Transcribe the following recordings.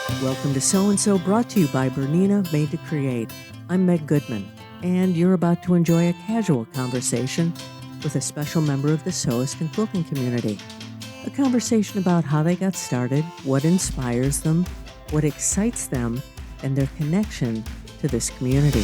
Welcome to So and So, brought to you by BERNINA, Made to Create. I'm Meg Goodman, and you're about to enjoy a casual conversation with a special member of the sewist and quilting community. A conversation about how they got started, what inspires them, what excites them, and their connection to this community.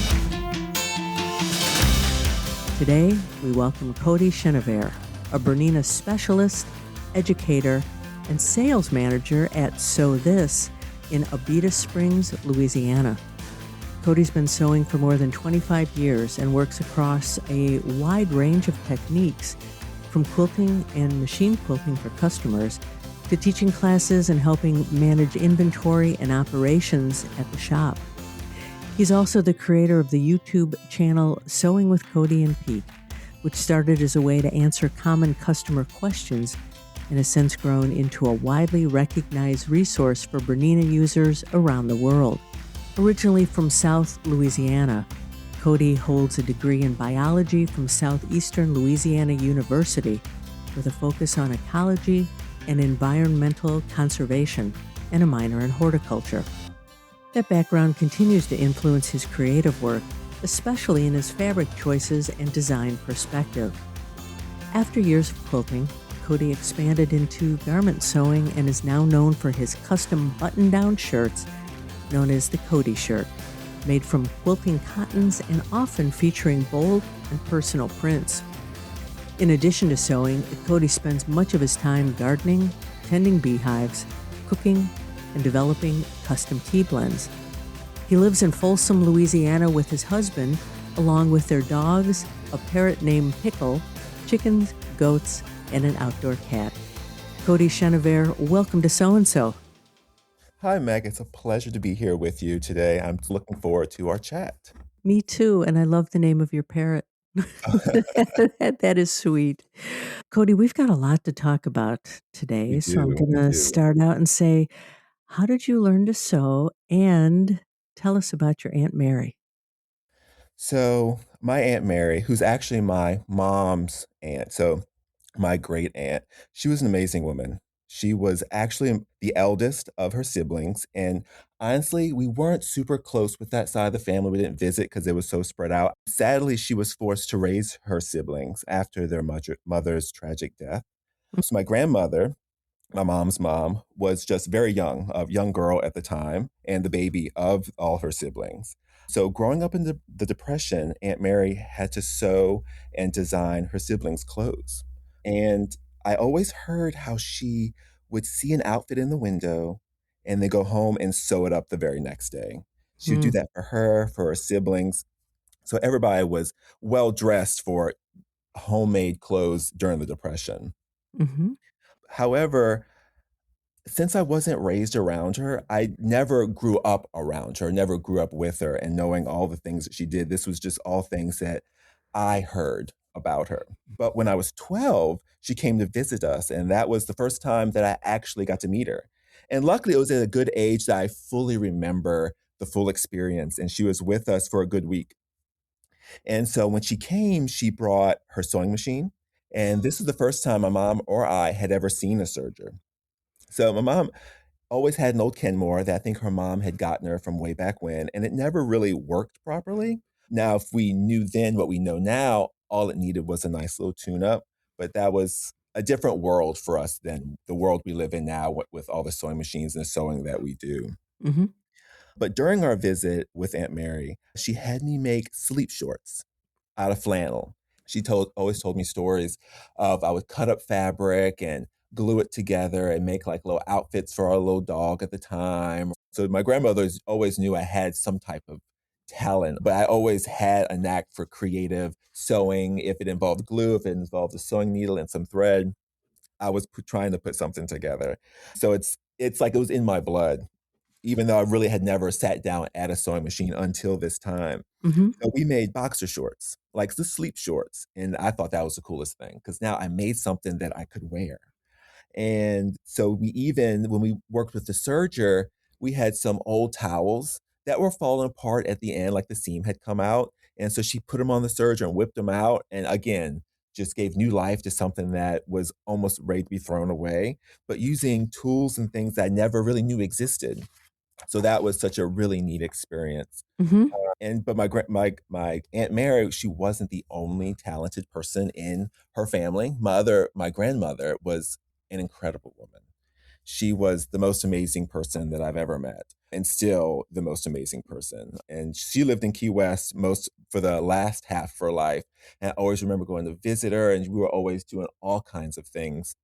Today, we welcome Cody Chenevert, a BERNINA specialist, educator, and sales manager at Sew This in Abita Springs, Louisiana. Cody's been sewing for more than 25 years and works across a wide range of techniques, from quilting and machine quilting for customers to teaching classes and helping manage inventory and operations at the shop. He's also the creator of the YouTube channel Sewing with Cody and Pete, which started as a way to answer common customer questions and has since grown into a widely recognized resource for BERNINA users around the world. Originally from South Louisiana, Cody holds a degree in biology from Southeastern Louisiana University with a focus on ecology and environmental conservation and a minor in horticulture. That background continues to influence his creative work, especially in his fabric choices and design perspective. After years of quilting, Cody expanded into garment sewing and is now known for his custom button-down shirts known as the Cody Shirt, made from quilting cottons and often featuring bold and personal prints. In addition to sewing, Cody spends much of his time gardening, tending beehives, cooking, and developing custom tea blends. He lives in Folsom, Louisiana with his husband, along with their dogs, a parrot named Pickle, chickens, goats, and an outdoor cat. Cody Chenevert, welcome to So and So. Hi, Meg. It's a pleasure to be here with you today. I'm looking forward to our chat. Me too, and I love the name of your parrot. That is sweet. Cody, we've got a lot to talk about We today, so I'm do, going we to do. start out and say, how did you learn to sew? And tell us about your Aunt Mary. So, my Aunt Mary, who's actually my mom's aunt, so my great aunt, she was an amazing woman. She was actually the eldest of her siblings. And honestly, we weren't super close with that side of the family. We didn't visit because it was so spread out. Sadly, she was forced to raise her siblings after their mother's tragic death. So, my grandmother, my mom's mom, was just very young, a young girl at the time, and the baby of all her siblings. So, growing up in the Depression, Aunt Mary had to sew and design her siblings' clothes. And I always heard how she would see an outfit in the window and then go home and sew it up the very next day. She would do Mm, that for her siblings. So, everybody was well dressed for homemade clothes during the Depression. mm-hmm, However, since I wasn't raised around her, I never grew up around her, never grew up with her and knowing all the things that she did. This was just all things that I heard about her. But when I was 12, she came to visit us, and that was the first time that I actually got to meet her. And luckily, it was at a good age that I fully remember the full experience, and she was with us for a good week. And so when she came, she brought her sewing machine, and this is the first time my mom or I had ever seen a serger. So my mom always had an old Kenmore that I think her mom had gotten her from way back when, and it never really worked properly. Now, if we knew then what we know now, all it needed was a nice little tune up, but that was a different world for us than the world we live in now with all the sewing machines and the sewing that we do. mm-hmm, But during our visit with Aunt Mary, she had me make sleep shorts out of flannel. She always told me stories of I would cut up fabric and glue it together and make like little outfits for our little dog at the time. So my grandmother's always knew I had some type of talent, but I always had a knack for creative sewing. If it involved glue, if it involved a sewing needle and some thread, I was trying to put something together. So it's like it was in my blood, even though I really had never sat down at a sewing machine until this time. mm-hmm. So we made boxer shorts, like the sleep shorts. And I thought that was the coolest thing because now I made something that I could wear. And so when we worked with the serger, we had some old towels that were falling apart at the end, like the seam had come out. And so she put them on the serger and whipped them out. And again, just gave new life to something that was almost ready to be thrown away, but using tools and things that I never really knew existed. So that was such a really neat experience. Hmm. And but my Aunt Mary, she wasn't the only talented person in her family. My grandmother was an incredible woman. She was the most amazing person that I've ever met, and still the most amazing person. And she lived in Key West most for the last half of her life. And I always remember going to visit her, and we were always doing all kinds of things.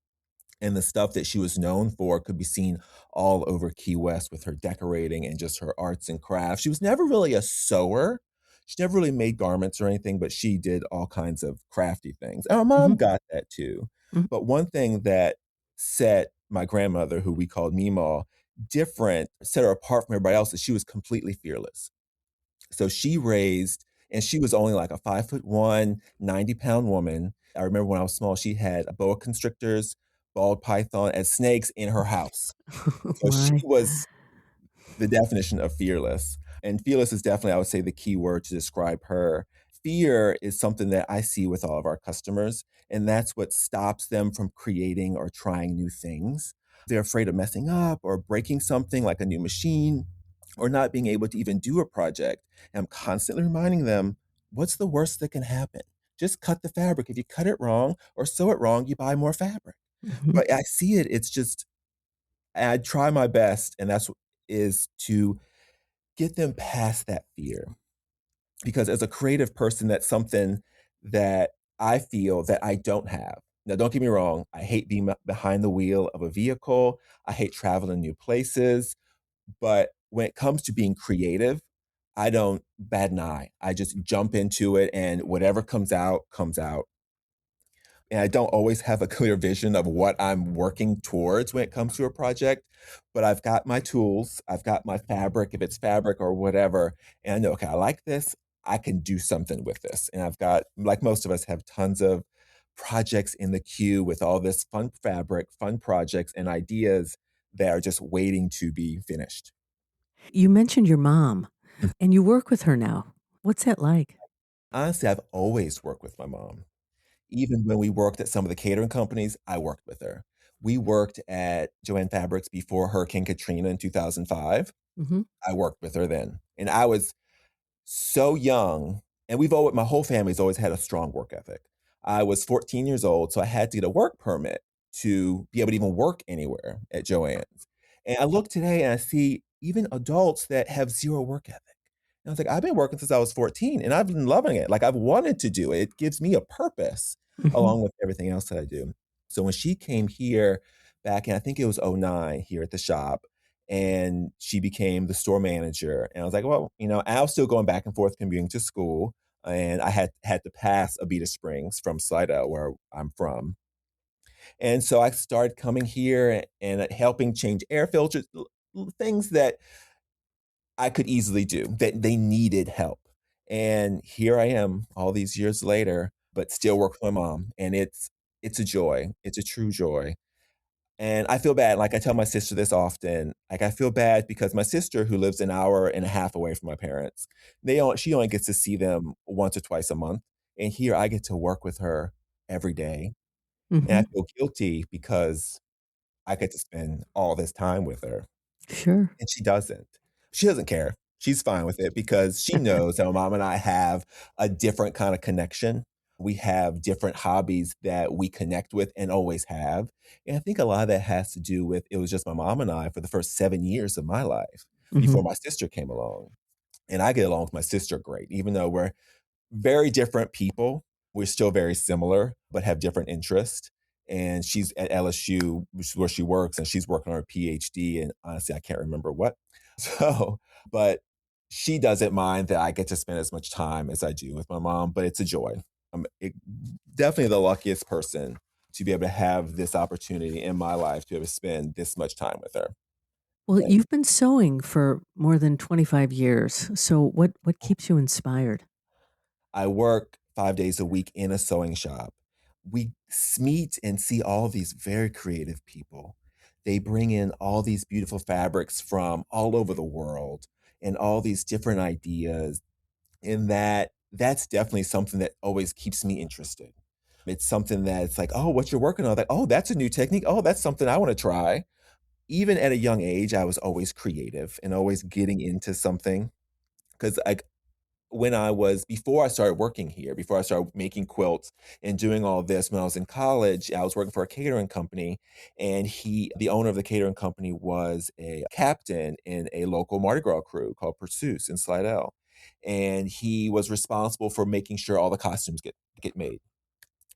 And the stuff that she was known for could be seen all over Key West with her decorating and just her arts and crafts. She was never really a sewer. She never really made garments or anything, but she did all kinds of crafty things. And my Hmm. mom got that too. Hmm. But one thing that set my grandmother, who we called Meemaw, different, set her apart from everybody else, is she was completely fearless. So she raised, and she was only like a 5'1", 90-pound woman. I remember when I was small, she had boa constrictors, ball python, and snakes in her house. Oh So she my. was the definition of fearless. And fearless is definitely, I would say, the key word to describe her. Fear is something that I see with all of our customers, and that's what stops them from creating or trying new things. They're afraid of messing up or breaking something like a new machine or not being able to even do a project. And I'm constantly reminding them, what's the worst that can happen? Just cut the fabric. If you cut it wrong or sew it wrong, you buy more fabric. Hmm. But I see it, it's just, I try my best, and that's is to get them past that fear. Because as a creative person, that's something that I feel that I don't have. Now, don't get me wrong, I hate being behind the wheel of a vehicle. I hate traveling new places. But when it comes to being creative, I don't bat an eye. I just jump into it, and whatever comes out, comes out. And I don't always have a clear vision of what I'm working towards when it comes to a project, but I've got my tools, I've got my fabric, if it's fabric or whatever, and I know, okay, I like this, I can do something with this. And I've got, like most of us, have tons of projects in the queue with all this fun fabric, fun projects, and ideas that are just waiting to be finished. You mentioned your mom, and you work with her now. What's that like? Honestly, I've always worked with my mom. Even when we worked at some of the catering companies, I worked with her. We worked at Joann Fabrics before Hurricane Katrina in 2005. Hmm. I worked with her then. And I was so young, and we've always, my whole family's always had a strong work ethic. I was 14 years old, so I had to get a work permit to be able to even work anywhere at Joann's. And I look today and I see even adults that have zero work ethic. And I was like, I've been working since I was 14 and I've been loving it. Like I've wanted to do it. It gives me a purpose Hmm. along with everything else that I do. So when she came here back in, I think it was '09 here at the shop, and she became the store manager. And I was like, well, I was still going back and forth commuting to school, and I had to pass Abita Springs from Slidell, where I'm from. And so I started coming here and helping change air filters, things that I could easily do that they needed help. And here I am all these years later, but still work with my mom. And it's a joy. It's a true joy. And I feel bad. Like I tell my sister this often. Like I feel bad because my sister, who lives an hour and a half away from my parents, she only gets to see them once or twice a month. And here I get to work with her every day. And I Hmm. feel guilty because I get to spend all this time with her. Sure. And she doesn't. She doesn't care. She's fine with it because she knows that my mom and I have a different kind of connection. We have different hobbies that we connect with and always have. And I think a lot of that has to do with it was just my mom and I for the first 7 years of my life Hmm. before my sister came along. And I get along with my sister great, even though we're very different people. We're still very similar, but have different interests. And she's at LSU, which is where she works, and she's working on her PhD. And honestly, I can't remember what. So, but she doesn't mind that I get to spend as much time as I do with my mom, but it's a joy. Definitely the luckiest person to be able to have this opportunity in my life to be able to spend this much time with her. Well, And you've been sewing for more than 25 years. So what keeps you inspired? I work 5 days a week in a sewing shop. We meet and see all these very creative people. They bring in all these beautiful fabrics from all over the world and all these different ideas. And that's definitely something that always keeps me interested. It's something that's like, oh, what you're working on? Like, oh, that's a new technique. Oh, that's something I want to try. even at a young age, I was always creative and always getting into something. Because like when I was before I started working here, before I started making quilts and doing all this, when I was in college, I was working for a catering company, and the owner of the catering company, was a captain in a local Mardi Gras crew called Pursuits in Slidell, and he was responsible for making sure all the costumes get made.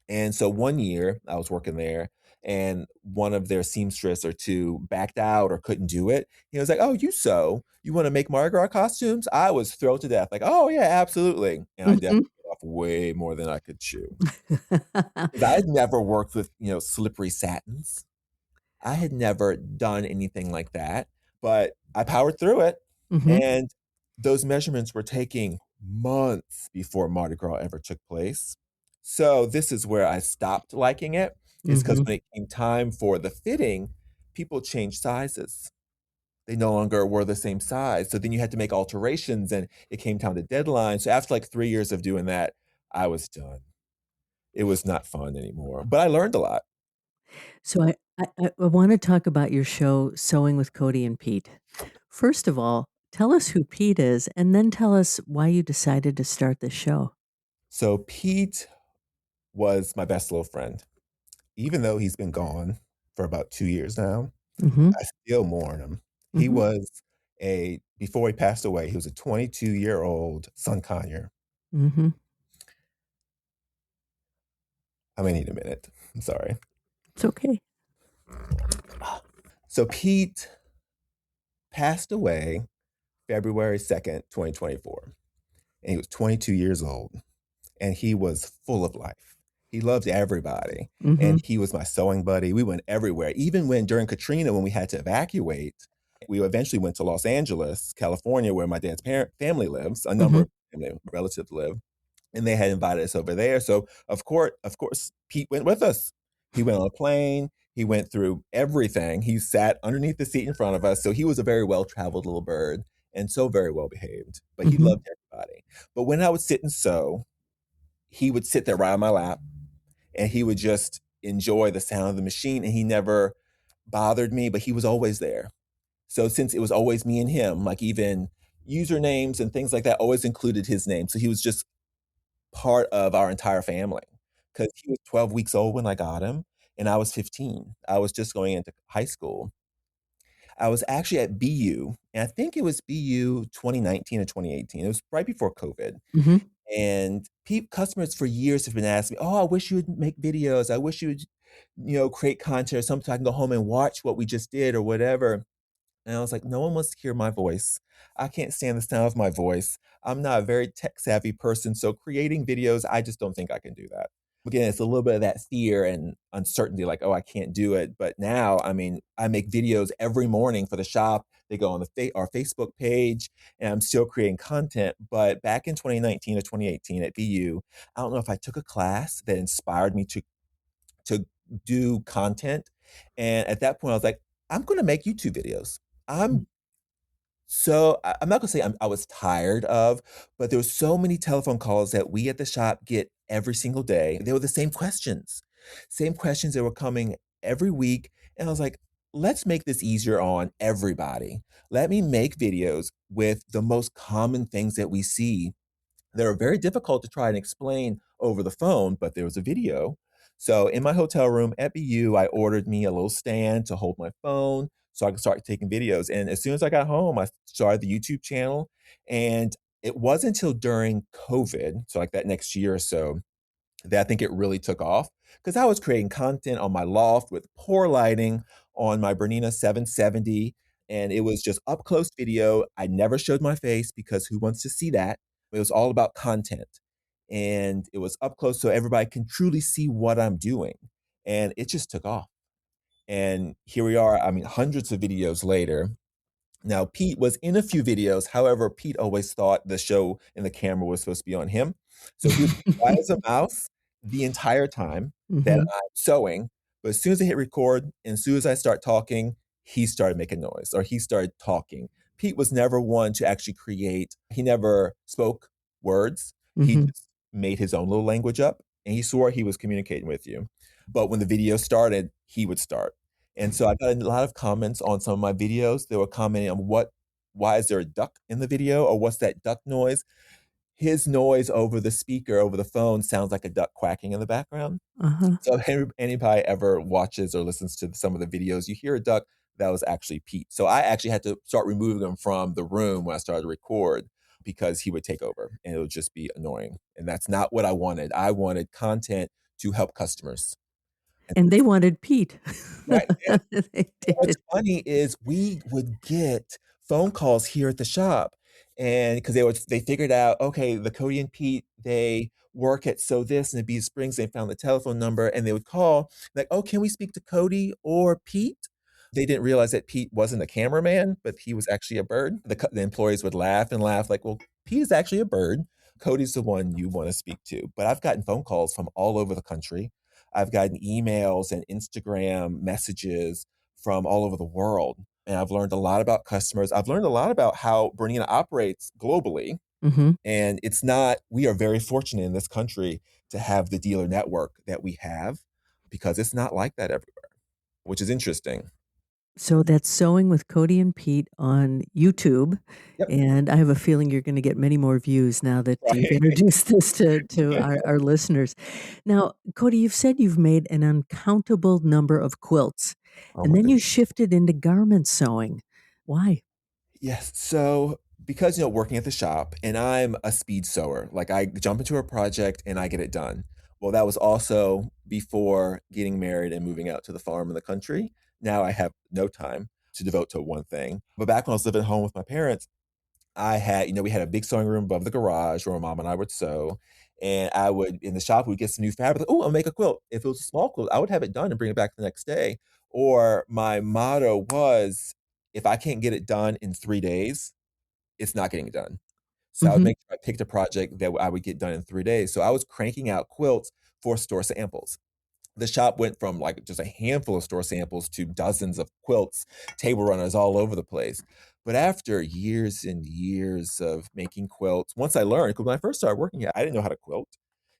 And so one year I was working there, and one of their seamstress or two backed out or couldn't do it. He was like, "Oh, you sew? You want to make Mardi Gras costumes?" I was thrilled to death, like, "Oh yeah, absolutely!" And I definitely Mhm. bit off way more than I could chew because I had never worked with slippery satins. I had never done anything like that, but I powered through it. Mhm. And those measurements were taking months before Mardi Gras ever took place. So this is where I stopped liking it, is because Mhm. when it came time for the fitting, people changed sizes. They no longer were the same size. So then you had to make alterations, and it came time to deadline. So after like 3 years of doing that, I was done. It was not fun anymore, but I learned a lot. So I wanna talk about your show, Sewing with Cody and Pete. First of all, tell us who Pete is, and then tell us why you decided to start this show. So Pete was my best little friend. Even though he's been gone for about 2 years now, Mhm. I still mourn him. He Mhm. was before he passed away, he was a 22-year-old sun conure. Mhm. I may need a minute. I'm sorry. It's okay. So Pete passed away February 2nd, 2024, and he was 22 years old, and he was full of life. He loved everybody, and Mhm. he was my sewing buddy. We went everywhere. Even when during Katrina, when we had to evacuate, we eventually went to Los Angeles, California, where my dad's family lives. A number Mhm. of family relatives live, and they had invited us over there. So of course, Pete went with us. He went on a plane. He went through everything. He sat underneath the seat in front of us. So he was a very well-traveled little bird and so very well behaved. But he Mhm. loved everybody. But when I would sit and sew, he would sit there right on my lap, and he would just enjoy the sound of the machine, and he never bothered me, but he was always there. So since it was always me and him, like even usernames and things like that always included his name. So he was just part of our entire family, because he was 12 weeks old when I got him, and I was 15. I was just going into high school. I was actually at BU, and I think it was BU 2019 or 2018. It was right before COVID. Mhm. And customers for years have been asking me, "Oh, I wish you would make videos. I wish you would, create content or something so I can go home and watch what we just did or whatever." And I was like, "No one wants to hear my voice. I can't stand the sound of my voice. I'm not a very tech savvy person, so creating videos, I just don't think I can do that." Again, it's a little bit of that fear and uncertainty, like, "Oh, I can't do it." But now, I mean, I make videos every morning for the shop. They go on our Facebook page, and I'm still creating content. But back in 2019 or 2018 at BU, I don't know if I took a class that inspired me to do content. And at that point, I was like, I'm going to make YouTube videos. I'm I'm not gonna say I was tired of, but there were so many telephone calls that we at the shop get every single day. They were the same questions that were coming every week. And I was like, let's make this easier on everybody. Let me make videos with the most common things that we see that are very difficult to try and explain over the phone, but there was a video. So in my hotel room at BU, I ordered me a little stand to hold my phone so I could start taking videos. And as soon as I got home, I started the YouTube channel. And it wasn't until during COVID, so like that next year or so, that I think it really took off, because I was creating content on my loft with poor lighting on my Bernina 770, and it was just up close video. I never showed my face because who wants to see that? It was all about content, and it was up close so everybody can truly see what I'm doing, and it just took off. And here we are, I mean, hundreds of videos later. Now, Pete was in a few videos. However, Pete always thought the show and the camera was supposed to be on him. So he was quiet as a mouse the entire time that Mhm. I'm sewing. But as soon as I hit record and as soon as I start talking, he started making noise or he started talking. Pete was never one to actually create, he never spoke words. He Mhm. just made his own little language up, and he swore he was communicating with you. But when the video started, he would start. And so I got a lot of comments on some of my videos. They were commenting on why is there a duck in the video, or what's that duck noise? His noise over the speaker, over the phone, sounds like a duck quacking in the background. Uh-huh. So if anybody ever watches or listens to some of the videos, you hear a duck, that was actually Pete. So I actually had to start removing him from the room when I started to record because he would take over and it would just be annoying. And that's not what I wanted. I wanted content to help customers. And And they wanted Pete. right. They What's did. funny is we would get phone calls here at the shop, and because they figured out, okay, the Cody and Pete, they work at So This in Abita Springs. They found the telephone number, and they would call like, oh, can we speak to Cody or Pete? They didn't realize that Pete wasn't a cameraman, but he was actually a bird. The employees would laugh and laugh, like, well, Pete is actually a bird. Cody's the one you want to speak to. But I've gotten phone calls from all over the country. I've gotten emails and Instagram messages from all over the world. And I've learned a lot about customers. I've learned a lot about how Bernina operates globally. Mm-hmm. And we are very fortunate in this country to have the dealer network that we have, because it's not like that everywhere, which is interesting. So that's Sewing with Cody and Pete on YouTube. Yep. And I have a feeling you're going to get many more views now that you've Right. introduced this to our listeners. Now, Cody, you've said you've made an uncountable number of quilts, Oh and my then you goodness. shifted into garment sewing. Why? Yes. So because working at the shop, and I'm a speed sewer, like I jump into a project and I get it done. Well, that was also before getting married and moving out to the farm in the country. Now I have no time to devote to one thing. But back when I was living at home with my parents, I had, we had a big sewing room above the garage where my mom and I would sew. And I would, in the shop, we'd get some new fabric. Like, oh, I'll make a quilt. If it was a small quilt, I would have it done and bring it back the next day. Or my motto was, if I can't get it done in 3 days, it's not getting done. So I would Mm-hmm. make sure I picked a project that I would get done in 3 days. So I was cranking out quilts for store samples. The shop went from like just a handful of store samples to dozens of quilts, table runners all over the place. But after years and years of making quilts, once I learned, because when I first started working here, I didn't know how to quilt.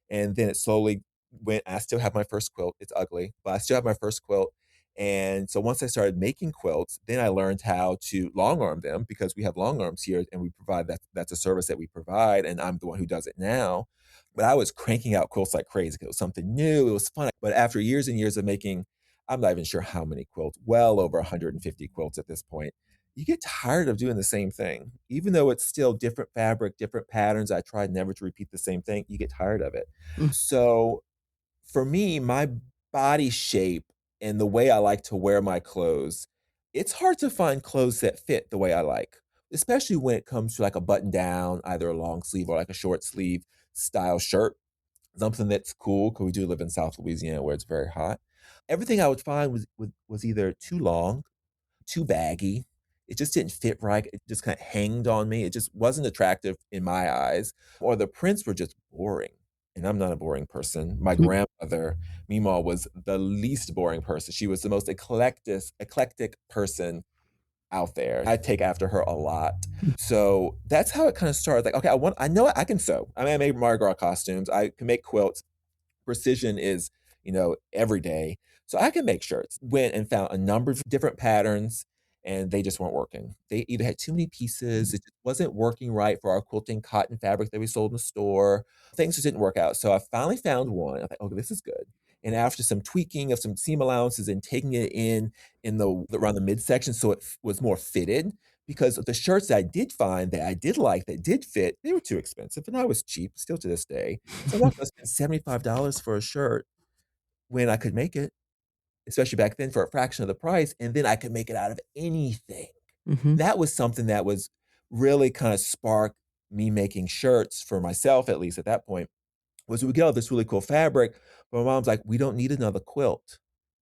And then it slowly went, I still have my first quilt. It's ugly, but I still have my first quilt. And so once I started making quilts, then I learned how to long arm them, because we have long arms here and we provide that's a service that we provide. And I'm the one who does it now. But I was cranking out quilts like crazy. It was something new. It was fun. But after years and years of making, I'm not even sure how many quilts, well over 150 quilts at this point, you get tired of doing the same thing. Even though it's still different fabric, different patterns, I tried never to repeat the same thing. You get tired of it. So for me, my body shape and the way I like to wear my clothes, it's hard to find clothes that fit the way I like, especially when it comes to like a button down, either a long sleeve or like a short sleeve style shirt, something that's cool, because we do live in South Louisiana where it's very hot. Everything I would find was either too long, too baggy. It just didn't fit right. It just kind of hanged on me. It just wasn't attractive in my eyes, or the prints were just boring. And I'm not a boring person. My grandmother, Mima, was the least boring person. She was the most eclectic person out there. I take after her a lot. So that's how it kind of started. Like, okay, I know I can sew. I mean, I made Mardi Gras costumes. I can make quilts. Precision is, every day. So I can make shirts. Went and found a number of different patterns, and they just weren't working. They either had too many pieces, it just wasn't working right for our quilting cotton fabric that we sold in the store. Things just didn't work out. So I finally found one. I thought, okay, this is good. And after some tweaking of some seam allowances and taking it in the around the midsection so it was more fitted, because the shirts that I did find that I did like, that did fit, they were too expensive, and I was cheap still to this day. So I'm not gonna spend $75 for a shirt when I could make it, especially back then, for a fraction of the price, and then I could make it out of anything. Mm-hmm. That was something that was really kind of sparked me making shirts for myself, at least at that point, was we get all this really cool fabric, but my mom's like, "We don't need another quilt."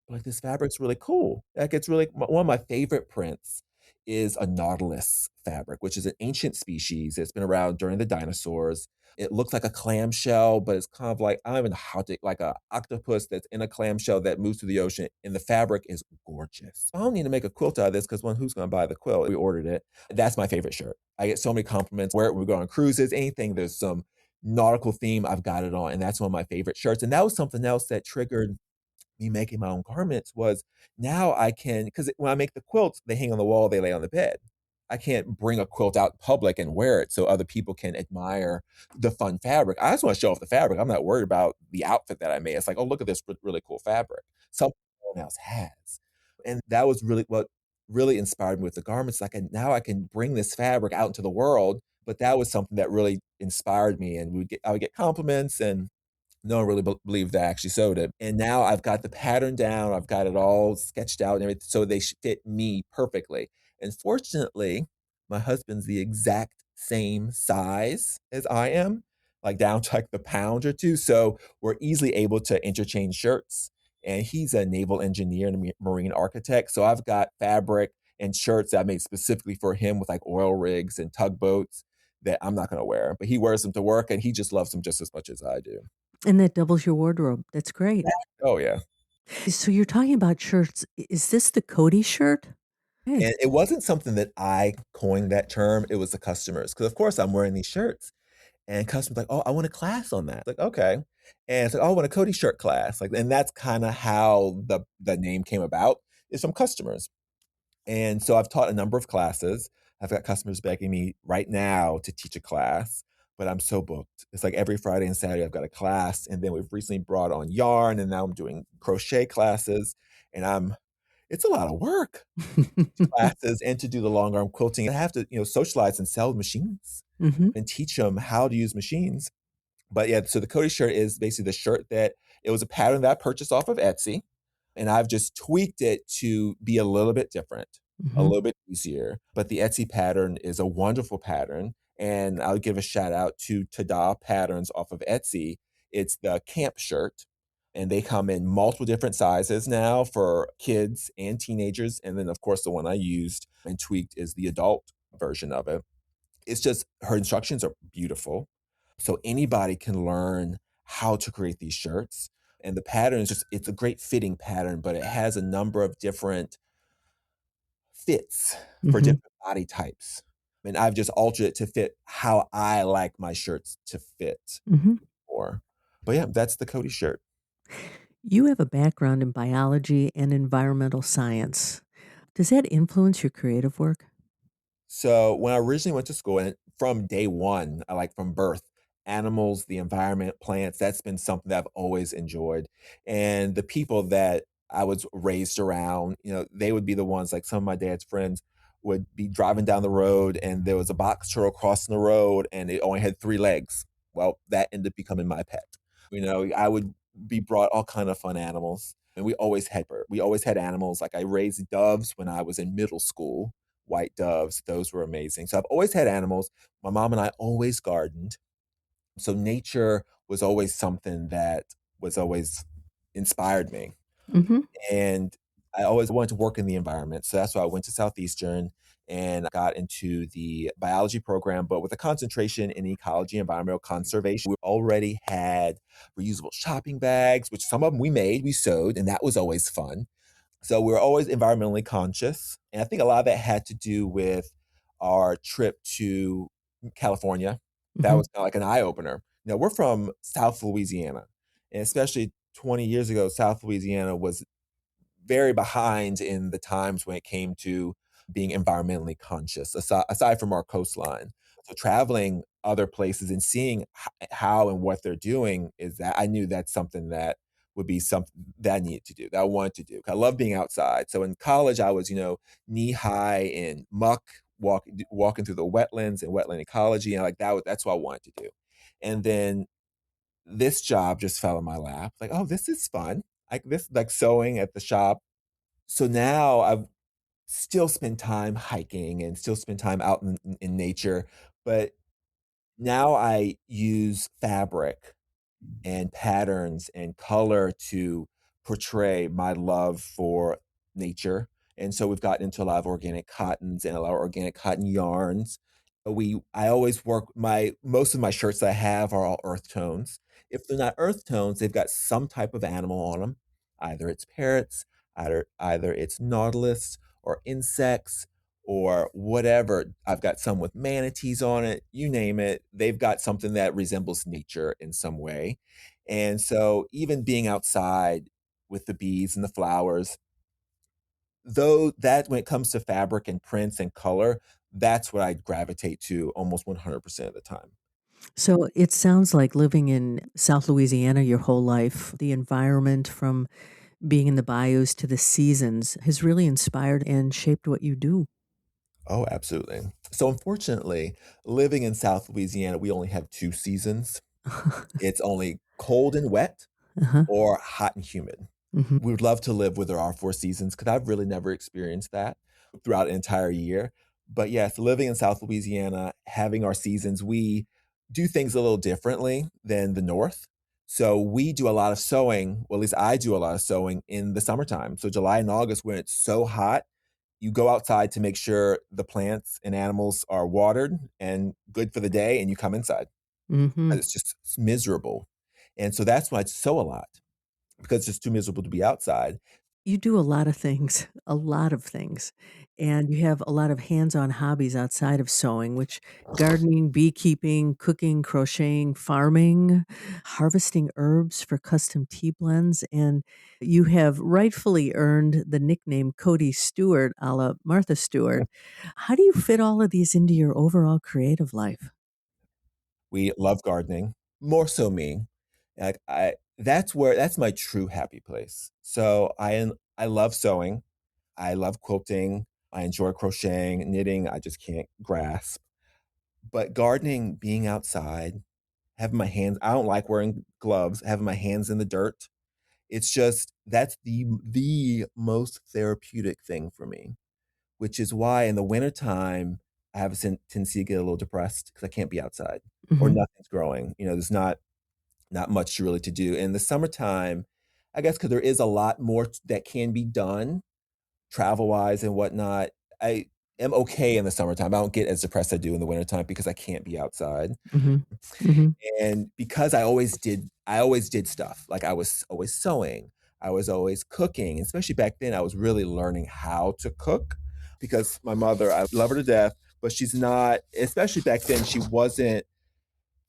Like, "This fabric's really cool." Like, it's really one of my favorite prints is a nautilus fabric, which is an ancient species that's been around during the dinosaurs. It looks like a clamshell, but it's kind of like, I don't even know how to, like a octopus that's in a clamshell that moves through the ocean, and the fabric is gorgeous. I don't need to make a quilt out of this, because who's gonna buy the quilt? We ordered it. That's my favorite shirt. I get so many compliments where we go on cruises, anything, there's some nautical theme, I've got it on, and that's one of my favorite shirts. And that was something else that triggered me making my own garments was now I can, because when I make the quilts, they hang on the wall, they lay on the bed. I can't bring a quilt out in public and wear it so other people can admire the fun fabric. I just want to show off the fabric. I'm not worried about the outfit that I made. It's like, oh, look at this really cool fabric. Something no one else has. And that was really what really inspired me with the garments. Like, now I can bring this fabric out into the world. But that was something that really inspired me. And I would get compliments, and no one really believed that I actually sewed it. And now I've got the pattern down. I've got it all sketched out and everything, so they fit me perfectly. And fortunately, my husband's the exact same size as I am, like down to like the pound or two. So we're easily able to interchange shirts. And he's a naval engineer and a marine architect. So I've got fabric and shirts that I made specifically for him with like oil rigs and tugboats that I'm not going to wear. But he wears them to work, and he just loves them just as much as I do. And that doubles your wardrobe. That's great. Oh, yeah. So you're talking about shirts. Is this the Cody shirt? Hey. And it wasn't something that I coined that term, it was the customers. Because of course I'm wearing these shirts, and customers like, "Oh, I want a class on that." It's like, "Okay." And it's like, "Oh, I want a Cody Shirt class." Like, and that's kinda how the name came about, is from customers. And so I've taught a number of classes. I've got customers begging me right now to teach a class, but I'm so booked. It's like every Friday and Saturday I've got a class, and then we've recently brought on yarn, and now I'm doing crochet classes, and it's a lot of work. Classes and to do the long arm quilting. I have to, socialize and sell machines Hmm. and teach them how to use machines. But yeah, so the Cody shirt is basically the shirt that it was a pattern that I purchased off of Etsy, and I've just tweaked it to be a little bit different, a Hmm. little bit easier. But the Etsy pattern is a wonderful pattern, and I'll give a shout out to Tada Patterns off of Etsy. It's the camp shirt, and they come in multiple different sizes now for kids and teenagers. And then, of course, the one I used and tweaked is the adult version of it. It's just her instructions are beautiful. So anybody can learn how to create these shirts. And the pattern is just, it's a great fitting pattern, but it has a number of different fits for Hmm. different body types. And I've just altered it to fit how I like my shirts to fit Hmm. more. But yeah, that's the Cody shirt. You have a background in biology and environmental science. Does that influence your creative work? So when I originally went to school, and from day one, I like from birth, animals, the environment, plants, that's been something that I've always enjoyed. And the people that I was raised around, they would be the ones, like some of my dad's friends would be driving down the road, and there was a box turtle crossing the road and it only had three legs. Well, that ended up becoming my pet. I would be brought all kind of fun animals. And we always had animals. Like I raised doves when I was in middle school, white doves. Those were amazing. So I've always had animals. My mom and I always gardened. So nature was always something that was always inspired me. Hmm. And I always wanted to work in the environment. So that's why I went to Southeastern and got into the biology program, but with a concentration in ecology, environmental conservation. We already had reusable shopping bags, which some of them we sewed, and that was always fun. So we were always environmentally conscious. And I think a lot of that had to do with our trip to California. That Hmm. was kind of like an eye opener. We're from South Louisiana, and especially 20 years ago, South Louisiana was very behind in the times when it came to being environmentally conscious, aside from our coastline. So traveling other places and seeing how and what they're doing, is that I knew that's something that would be something that I needed to do, that I wanted to do. I love being outside. So in college, I was, knee high in muck, walking through the wetlands and wetland ecology, and like that's what I wanted to do. And then this job just fell in my lap. Like, oh, this is fun. Like sewing at the shop. So now I've still spend time hiking and still spend time out in nature, but now I use fabric and patterns and color to portray my love for nature. And so we've gotten into a lot of organic cottons and a lot of organic cotton yarns. I always work most of my shirts that I have are all earth tones. If they're not earth tones, they've got some type of animal on them. Either it's parrots, either it's nautilus or insects or whatever. I've got some with manatees on it, you name it. They've got something that resembles nature in some way. And so even being outside with the bees and the flowers. Though that when it comes to fabric and prints and color, that's what I gravitate to almost 100% of the time. So it sounds like living in South Louisiana your whole life, the environment from being in the bayous to the seasons has really inspired and shaped what you do. Oh, absolutely. So unfortunately, living in South Louisiana, we only have 2 seasons. It's only cold and wet Uh-huh. or hot and humid. Mhm. We would love to live where there are 4 seasons because I've really never experienced that throughout an entire year. But yes, living in South Louisiana, having our seasons, we do things a little differently than the North. So we do a lot of sewing, well, at least I do a lot of sewing in the summertime. So July and August, when it's so hot, you go outside to make sure the plants and animals are watered and good for the day, and you come inside. Mhm. It's just it's miserable. And so that's why I sew a lot because it's just too miserable to be outside. You do a lot of things, a lot of things, and you have a lot of hands-on hobbies outside of sewing, which gardening, beekeeping, cooking, crocheting, farming, harvesting herbs for custom tea blends, and you have rightfully earned the nickname Cody Stewart, a la Martha Stewart. How do you fit all of these into your overall creative life? We love gardening, more so me. Like that's my true happy place. So I love sewing, I love quilting, I enjoy crocheting, knitting, I just can't grasp. But gardening, being outside, having my hands I don't like wearing gloves, having my hands in the dirt. It's just that's the most therapeutic thing for me, which is why in the wintertime, I have a tendency to get a little depressed because I can't be outside or Mhm, nothing's growing. There's not much really to do. In the summertime, I guess because there is a lot more that can be done travel-wise and whatnot, I am okay in the summertime. I don't get as depressed as I do in the wintertime because I can't be outside. mhm, mhm, And because I always did stuff. Like I was always sewing, I was always cooking, especially back then I was really learning how to cook because my mother, I love her to death, but she's not, especially back then, she wasn't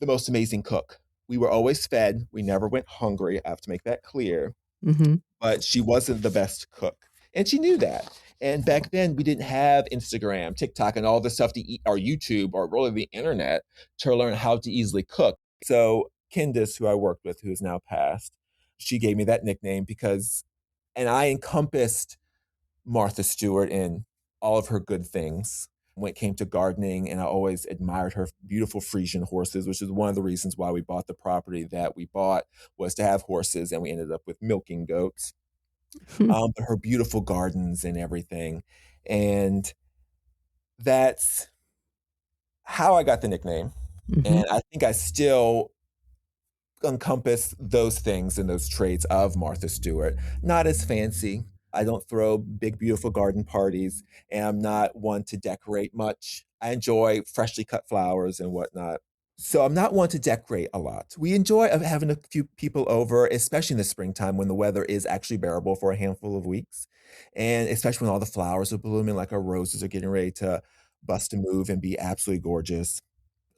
the most amazing cook. We were always fed, we never went hungry, I have to make that clear, mhm, but she wasn't the best cook. And she knew that. And back then, we didn't have Instagram, TikTok, and all the stuff to eat, or YouTube, or really the internet to learn how to easily cook. So, Candace, who I worked with, who is now passed, she gave me that nickname because, and I encompassed Martha Stewart in all of her good things when it came to gardening. And I always admired her beautiful Frisian horses, which is one of the reasons why we bought the property that we bought was to have horses. And we ended up with milking goats, but her beautiful gardens and everything. And that's how I got the nickname. mhm, And I think I still encompass those things and those traits of Martha Stewart. Not as fancy. I don't throw big, beautiful garden parties, and I'm not one to decorate much. I enjoy freshly cut flowers and whatnot. So I'm not one to decorate a lot. We enjoy having a few people over, especially in the springtime when the weather is actually bearable for a handful of weeks. And especially when all the flowers are blooming, like our roses are getting ready to bust a move and be absolutely gorgeous.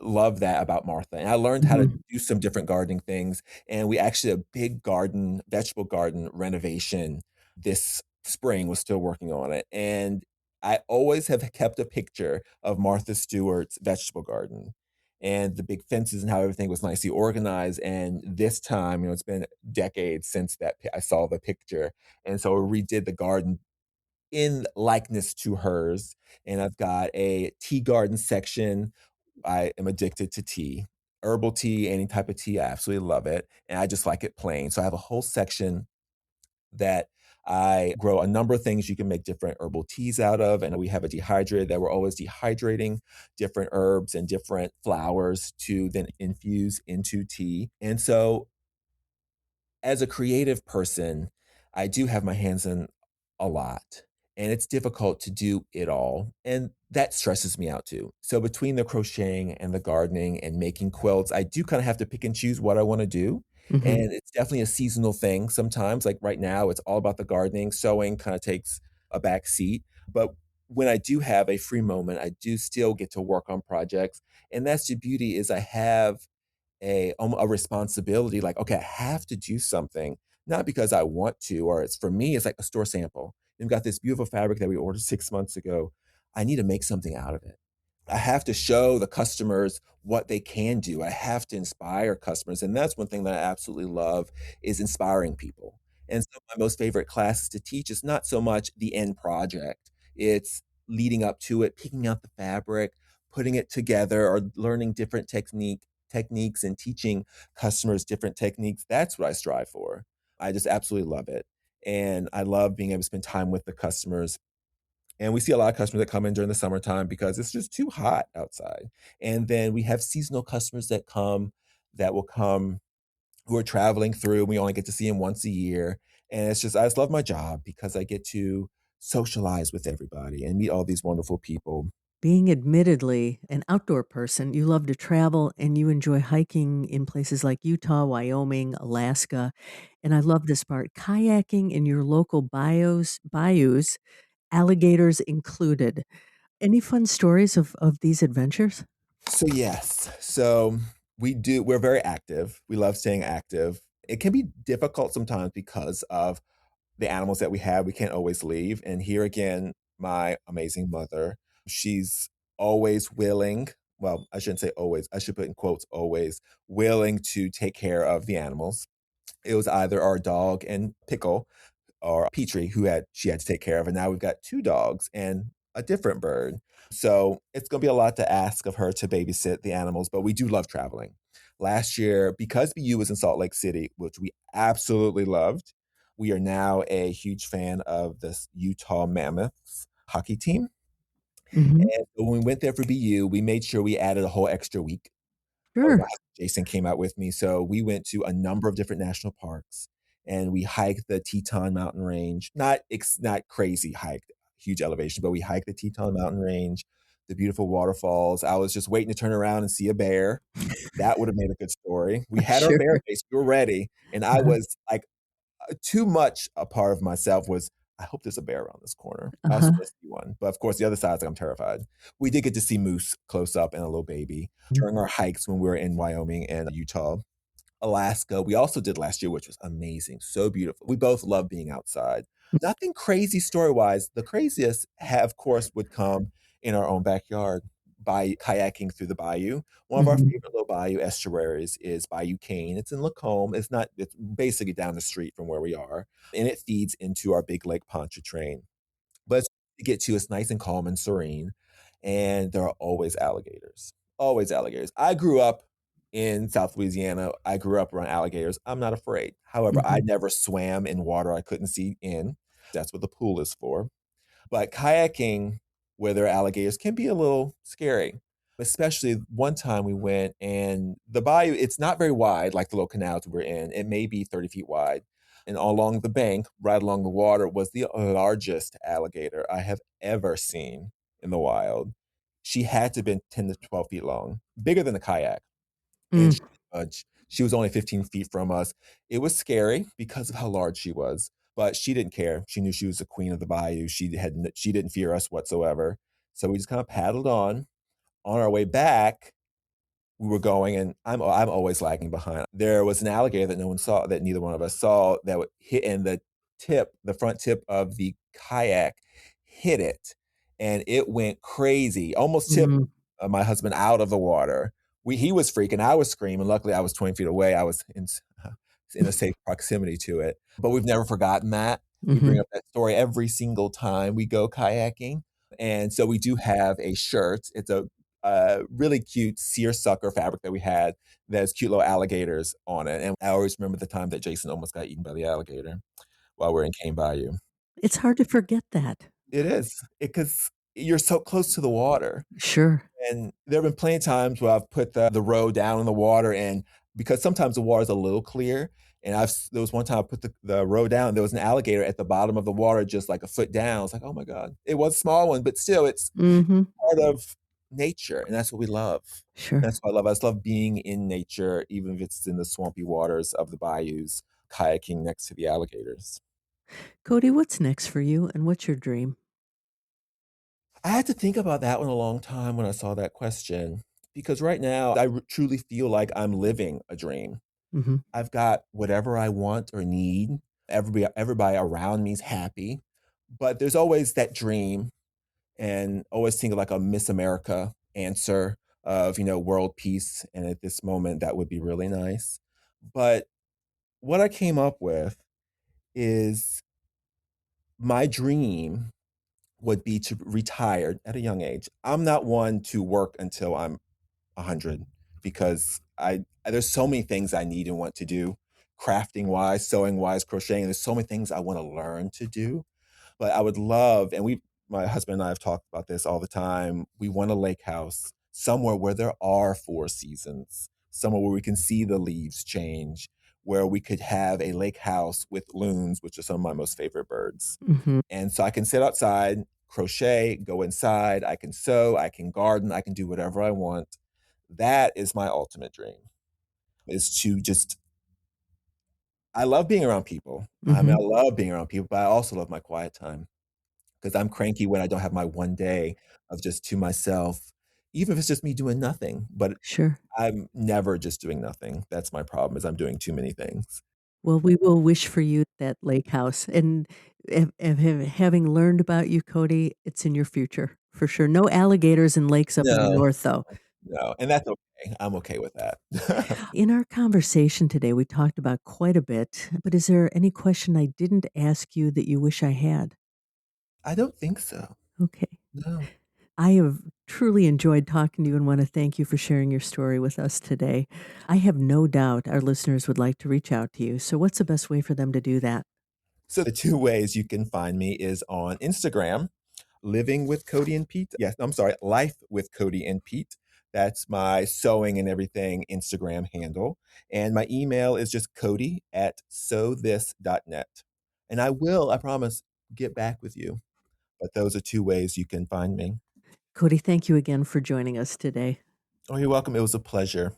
Love that about Martha, and I learned how to mhm. do some different gardening things, and we actually a big garden vegetable garden renovation this spring, was still working on it, and I always have kept a picture of Martha Stewart's vegetable garden, and the big fences and how everything was nicely organized, and this time, it's been decades since that pi I saw the picture, and so we redid the garden in likeness to hers, and I've got a tea garden section. I am addicted to tea. Herbal tea, any type of tea, I absolutely love it, and I just like it plain. So I have a whole section that I grow a number of things you can make different herbal teas out of, and we have a dehydrator that we're always dehydrating different herbs and different flowers to then infuse into tea. And so as a creative person, I do have my hands in a lot, and it's difficult to do it all, and that stresses me out too. So between the crocheting and the gardening and making quilts, I do kind of have to pick and choose what I want to do. Mhm. And it's definitely a seasonal thing sometimes. Like right now, it's all about the gardening. Sewing kind of takes a back seat. But when I do have a free moment, I do still get to work on projects. And that's the beauty is I have a responsibility like, okay, I have to do something not because I want to, or it's for me, it's like a store sample. We've got this beautiful fabric that we ordered 6 months ago. I need to make something out of it. I have to show the customers what they can do. I have to inspire customers. And that's one thing that I absolutely love is inspiring people. And so my most favorite classes to teach is not so much the end project. It's leading up to it, picking out the fabric, putting it together, or learning different techniques and teaching customers different techniques. That's what I strive for. I just absolutely love it. And I love being able to spend time with the customers, and we see a lot of customers that come in during the summertime because it's just too hot outside. And then we have seasonal customers that will come who are traveling through. We only get to see them once a year. And it's just, I just love my job because I get to socialize with everybody and meet all these wonderful people. Being admittedly an outdoor person, you love to travel and you enjoy hiking in places like Utah, Wyoming, Alaska. And I love this part, kayaking in your local bayous, alligators included. Any fun stories of these adventures? So, yes. So, we're very active. We love staying active. It can be difficult sometimes because of the animals that we have. We can't always leave. And here again, my amazing mother, she's always willing. Well, I shouldn't say always. I should put in quotes always willing to take care of the animals. It was either our dog and Pickle or Petrie who had she had to take care of, and now we've got 2 dogs and a different bird. So, it's gonna be a lot to ask of her to babysit the animals, but we do love traveling. Last year, because BU was in Salt Lake City, which we absolutely loved, we are now a huge fan of this Utah Mammoths hockey team, Mhm. and so when we went there for BU, we made sure we added a whole extra week. Oh, Sure. wow. Jason came out with me, so we went to a number of different national parks, and we hiked the Teton Mountain Range. Not crazy hike, huge elevation, but we hiked the Teton Mountain Range, the beautiful waterfalls. I was just waiting to turn around and see a bear. That would have made a good story. We had our Sure. bear face, we were ready, and I Uh-huh. was, like, too much a part of myself was, "I hope there's a bear around this corner. I also Uh-huh. wanna see one." But, of course, the other side is, like, I'm terrified. We did get to see moose close up and a little baby during our hikes when we were in Wyoming and Utah. Alaska, we also did last year, which was amazing, so beautiful. We both love being outside. Nothing crazy story-wise. The craziest of course, would come in our own backyard by kayaking through the bayou. One of our Mhm. favorite little bayou estuaries is Bayou Cane. It's in Lacombe. It's basically down the street from where we are, and it feeds into our big lake Pontchartrain. But to get to, it's nice and calm and serene, and there are always alligators. Always alligators. I grew up in South Louisiana. I grew up around alligators. I'm not afraid. However, I Mhm. never swam in water I couldn't see in. That's what the pool is for. But kayaking where there are alligators can be a little scary. Especially one time we went and the bayou, it's not very wide like the little canals we're in. It may be 30 feet wide. And along the bank, right along the water, was the largest alligator I have ever seen in the wild. She had to have been 10 to 12 feet long, bigger than a kayak. And Mm. she didn't budge. She was only 15 feet from us. It was scary because of how large she was, but she didn't care. She knew she was the queen of the bayou. She didn't fear us whatsoever. So we just kind of paddled on. On our way back, we were going, and I'm always lagging behind. There was an alligator that no one saw, that neither one of us saw, that would hit, and the front tip of the kayak hit it, and it went crazy, almost tipped Mm. my husband out of the water. He was freaking, I was screaming. Luckily, I was 20 feet away. I was in a safe proximity to it. But we've never forgotten that. We bring Mhm. up that story every single time we go kayaking. And so we do have a shirt. It's a really cute seersucker fabric that we had that has cute little alligators on it. And I always remember the time that Jason almost got eaten by the alligator while we're in Cane Bayou. It's hard to forget that. It is because you're so close to the water. Sure. And there have been plenty of times where I've put the row down in the water, and because sometimes the water is a little clear, and there was one time I put the row down, there was an alligator at the bottom of the water, just like a foot down. I was like, oh my God. It was a small one, but still, it's Mhm. part of nature, and that's what we love. Sure. That's what I love. I just love being in nature, even if it's in the swampy waters of the bayous, kayaking next to the alligators. Cody, what's next for you and what's your dream? I had to think about that one a long time when I saw that question, because right now I truly feel like I'm living a dream. Mm-hmm. I've got whatever I want or need. Everybody around me is happy. But there's always that dream and always think of like a Miss America answer of, world peace. And at this moment, that would be really nice. But what I came up with is my dream would be to retire at a young age. I'm not one to work until I'm 100 because there's so many things I need and want to do, crafting wise, sewing wise, crocheting. There's so many things I want to learn to do. But I would love, and my husband and I have talked about this all the time. We want a lake house somewhere where there are four seasons, somewhere where we can see the leaves change, where we could have a lake house with loons, which are some of my most favorite birds. Mm-hmm. And so I can sit outside, crochet, go inside, I can sew, I can garden, I can do whatever I want. That is my ultimate dream, is to just, I love being around people. I mean, Mm-hmm. I love being around people, but I also love my quiet time because I'm cranky when I don't have my one day of just to myself, even if it's just me doing nothing. But Sure. I'm never just doing nothing. That's my problem, is I'm doing too many things. Well, we will wish for you that lake house. And having learned about you, Cody, it's in your future for sure. No alligators in lakes up in the No, north, though. no, and that's okay. I'm okay with that. In our conversation today, we talked about quite a bit, but is there any question I didn't ask you that you wish I had? I don't think so. Okay. No. I have truly enjoyed talking to you and want to thank you for sharing your story with us today. I have no doubt our listeners would like to reach out to you. So, what's the best way for them to do that? So the two ways you can find me is on Instagram, Living with Cody and Pete. Yes, I'm sorry, Life with Cody and Pete. That's my sewing and everything Instagram handle. And my email is just cody@sewthis.net. And I promise, get back with you. But those are two ways you can find me. Cody, thank you again for joining us today. Oh, you're welcome. It was a pleasure.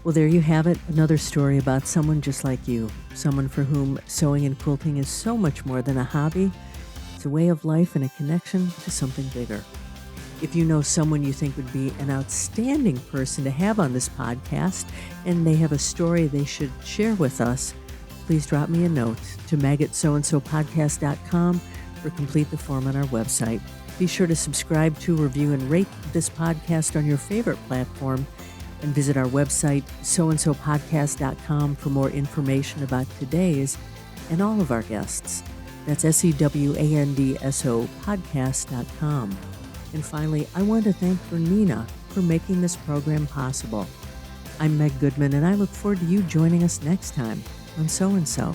Well, there you have it, another story about someone just like you, someone for whom sewing and quilting is so much more than a hobby. It's a way of life and a connection to something bigger. If you know someone you think would be an outstanding person to have on this podcast and they have a story they should share with us, please drop me a note to meg@soandsopodcast.com or complete the form on our website. Be sure to subscribe to, review, and rate this podcast on your favorite platform, and visit our website, sewandssopodcast.com, for more information about today's and all of our guests. That's SEWANDSO podcast.com. And finally, I want to thank BERNINA for making this program possible. I'm Meg Goodman, and I look forward to you joining us next time on So and So.